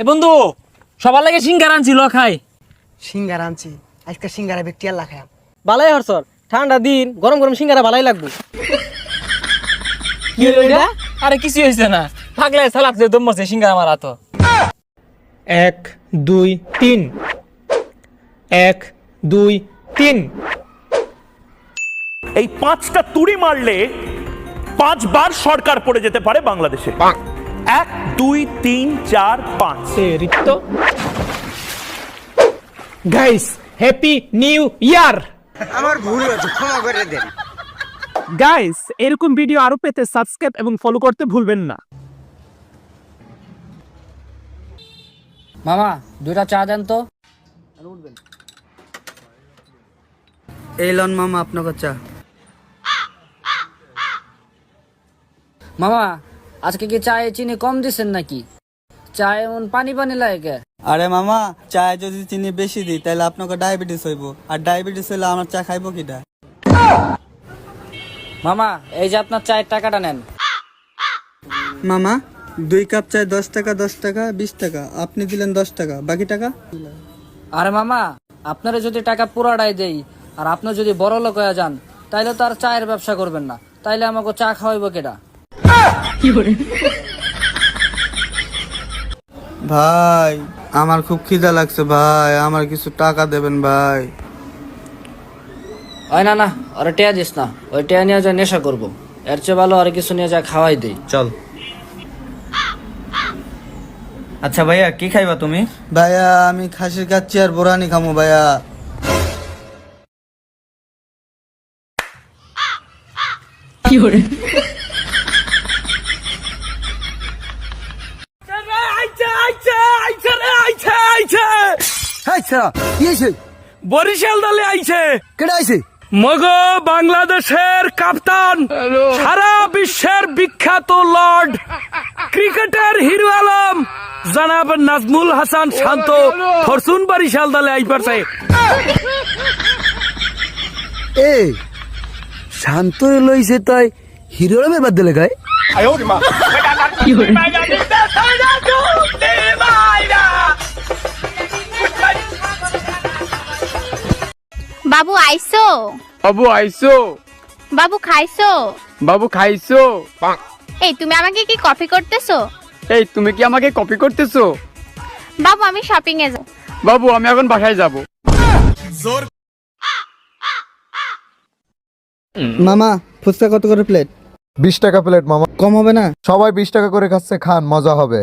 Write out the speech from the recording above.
এ বন্ধু সবার লাগে সিঙ্গারা আনছিল খাই। সিঙ্গারা আনছি আজকে সিঙ্গারা ব্যক্তি আল্লাহ খায় বালাই হরসর ঠান্ডা দিন গরম গরম সিঙ্গারা বালাই লাগবে। কি হলো এটা? আরে কিছু হইছে না, থাকলে সালাক যে দম মরছে সিঙ্গারা মারা তো। 1 2 3 1 2 3। এই 5টা তুড়ি মারলে 5 বার সরকার পড়ে যেতে পারে বাংলাদেশে। 1 2 3 4 5। রিক্ত গাইস হ্যাপি নিউ ইয়ার। আমার ভুল হয়েছে ক্ষমা করে দেন। গাইস এরকম ভিডিও আরো পেতে সাবস্ক্রাইব এবং ফলো করতে ভুলবেন না। মামা 2টা চা দেন তো। এই লন মামা আপনাকে চা। মামা আজকে কি চায়ে চিনি কম দিছেন নাকি? চা এমন পানি পানি লাগে। আরে মামা চায় যদি চিনি বেশি দিই তাহলে আপনাকে ডায়াবেটিস হইব, আর ডায়াবেটিস হইলে আমার চা খাইবো কিটা? মামা এই যে আপনার চায়ের টাকাটা নেন। মামা 2 কাপ চায় 10 টাকা 10 টাকা 20 টাকা, আপনি দিলেন 10 টাকা, বাকি টাকা? আরে মামা আপনারা যদি টাকা পুরাটাই দেই আর আপনি যদি বড় লোক হয়ে যান তাইলে তো আর চায়ের ব্যবসা করবেন না, তাইলে আমাকে চা খাওয়াইবো কেডা? ভাই আমার খুব খিদা লাগছে ভাই, আমার কিছু টাকা দেবেন ভাই। ওই না না ওরা টেয়া দিস না, ওই টেয়া নিয়ে যা নেশা করবো, এর চেয়ে ভালো আর কিছু নিয়ে যা খাওয়াই দেই। চল। আচ্ছা ভাইয়া কি খাইবা তুমি? ভাইয়া আমি খাসির কাচ্চি আর বোরানি খামো ভাইয়া। বরিশাল দলে আইছে। কেডা আইছে? মগো বাংলাদেশের কাপ্তান, সারা বিশ্বের বিখ্যাত লর্ড ক্রিকেটার হিরো আলম জনাব নাজমুল হাসান শান্ত ফরচুন বরিশাল দলে আই পারছে। এ শান্ত লইছে তাই হিরোর ব্যাপার দিলে গায়। বাবু আইসো? বাবু আইসো? বাবু খাইছো? বাবু খাইছো? এই তুমি আমাকে কি কপি করতেছো? এই তুমি কি আমাকে কপি করতেছো? বাবু আমি শপিং এ যাব। বাবু আমি এখন বাসায় যাব। মামা ফুচকা কত করে প্লেট? 20 টাকা প্লেট মামা। কম হবে না? সবাই 20 টাকা করে খাচ্ছে, খান মজা হবে।